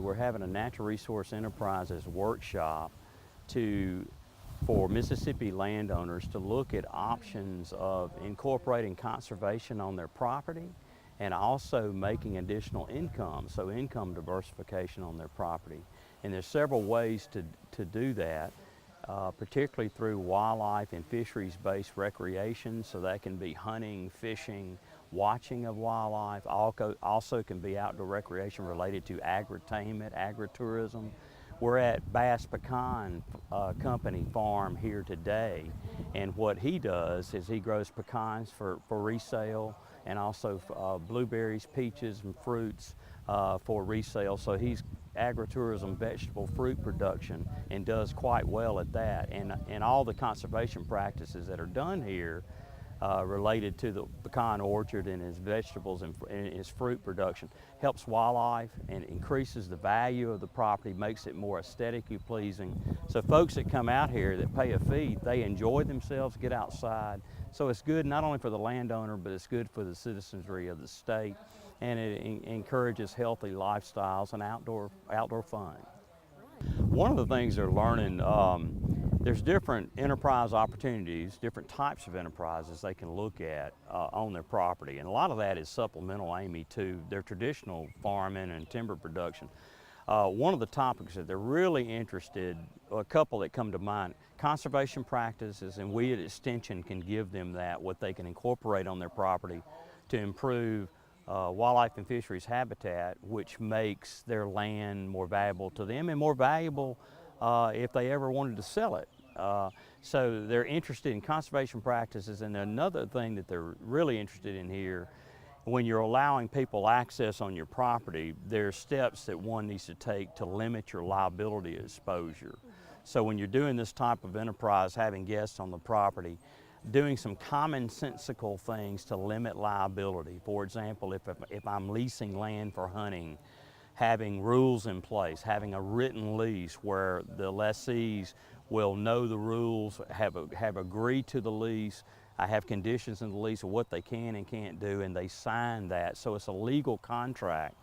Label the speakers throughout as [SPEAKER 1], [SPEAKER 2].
[SPEAKER 1] we're having a natural resource enterprises workshop for Mississippi landowners to look at options of incorporating conservation on their property and also making additional income, so income diversification on their property. And there's several ways to do that, particularly through wildlife and fisheries-based recreation, so that can be hunting, fishing, watching of wildlife. Also can be outdoor recreation related to agritainment, agritourism. We're at Bass Pecan Company farm here today, and what he does is he grows pecans for resale, and also blueberries, peaches, and fruits for resale. So he's agritourism, vegetable fruit production, and does quite well at that. And all the conservation practices that are done here related to the pecan orchard and his vegetables and his fruit production helps wildlife and increases the value of the property, makes it more aesthetically pleasing. So folks that come out here that pay a fee, they enjoy themselves, get outside. So it's good not only for the landowner, but it's good for the citizenry of the state, and it encourages healthy lifestyles and outdoor fun. One of the things they're learning, there's different enterprise opportunities, different types of enterprises they can look at on their property. And a lot of that is supplemental, Amy, to their traditional farming and timber production. One of the topics that they're really interested, a couple that come to mind, conservation practices, and we at Extension can give them that, what they can incorporate on their property to improve wildlife and fisheries habitat, which makes their land more valuable to them and more valuable if they ever wanted to sell it. So they're interested in conservation practices, and another thing that they're really interested in here, when you're allowing people access on your property, there's steps that one needs to take to limit your liability exposure. So when you're doing this type of enterprise, having guests on the property, doing some commonsensical things to limit liability. For example, if I'm leasing land for hunting, having rules in place, having a written lease where the lessees will know the rules, have agreed to the lease. I have conditions in the lease of what they can and can't do, and they sign that. So it's a legal contract.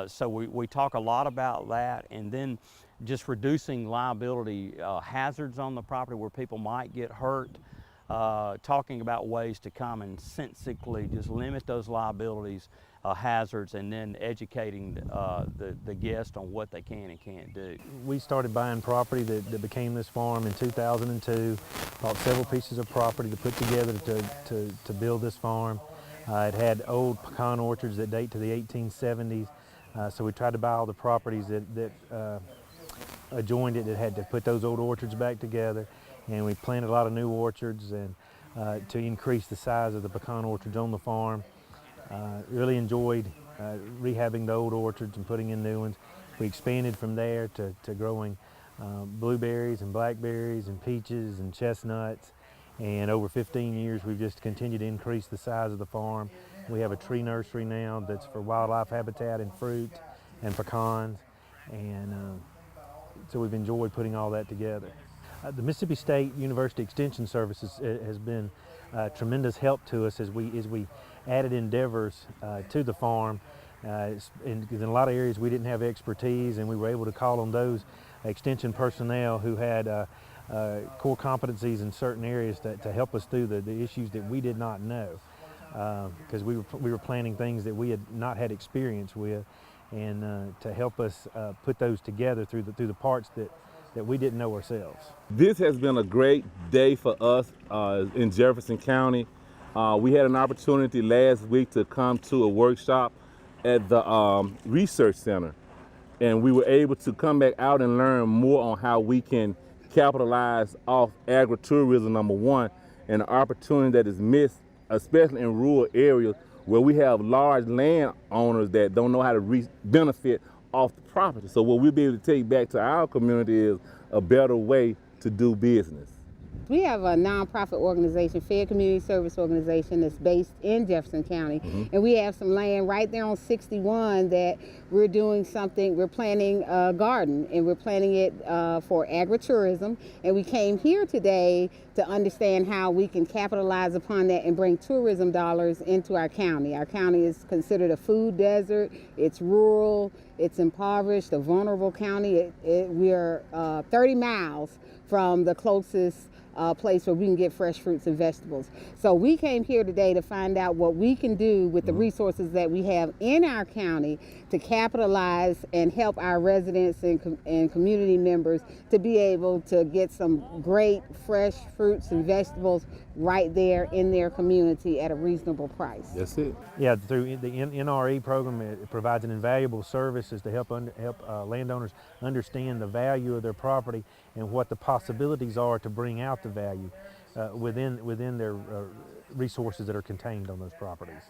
[SPEAKER 1] So we talk a lot about that, and then just reducing liability hazards on the property where people might get hurt. Talking about ways to commonsensically just limit those liabilities, hazards, and then educating the guest on what they can and can't do.
[SPEAKER 2] We started buying property that became this farm in 2002, bought several pieces of property to put together to build this farm. It had old pecan orchards that date to the 1870s, so we tried to buy all the properties that adjoined it that had to put those old orchards back together, and we planted a lot of new orchards and to increase the size of the pecan orchards on the farm. Really enjoyed rehabbing the old orchards and putting in new ones. We expanded from there to growing blueberries and blackberries and peaches and chestnuts, and over 15 years we've just continued to increase the size of the farm. We have a tree nursery now that's for wildlife habitat and fruit and pecans, and so we've enjoyed putting all that together. The Mississippi State University Extension Services has been tremendous help to us as we added endeavors to the farm. In a lot of areas we didn't have expertise, and we were able to call on those extension personnel who had core competencies in certain areas to help us through the issues that we did not know, because we were planning things that we had not had experience with, and to help us put those together through the parts that we didn't know ourselves.
[SPEAKER 3] This has been a great day for us in Jefferson County. We had an opportunity last week to come to a workshop at the Research Center, and we were able to come back out and learn more on how we can capitalize off agritourism, number one, and the opportunity that is missed, especially in rural areas where we have large landowners that don't know how to benefit off the property. So what we'll be able to take back to our community is a better way to do business.
[SPEAKER 4] We have a nonprofit organization, Fair Community Service Organization, that's based in Jefferson County, and we have some land right there on 61 that we're doing something. We're planting a garden, and we're planting it for agritourism. And we came here today to understand how we can capitalize upon that and bring tourism dollars into our county. Our county is considered a food desert. It's rural. It's impoverished, a vulnerable county. We are 30 miles from the closest place where we can get fresh fruits and vegetables. So we came here today to find out what we can do with the resources that we have in our county to capitalize and help our residents and community members to be able to get some great fresh fruits and vegetables right there in their community at a reasonable price.
[SPEAKER 3] That's it.
[SPEAKER 2] Yeah, through the NRE program, it provides an invaluable services to help landowners understand the value of their property and what the possibilities are to bring out the value within their resources that are contained on those properties.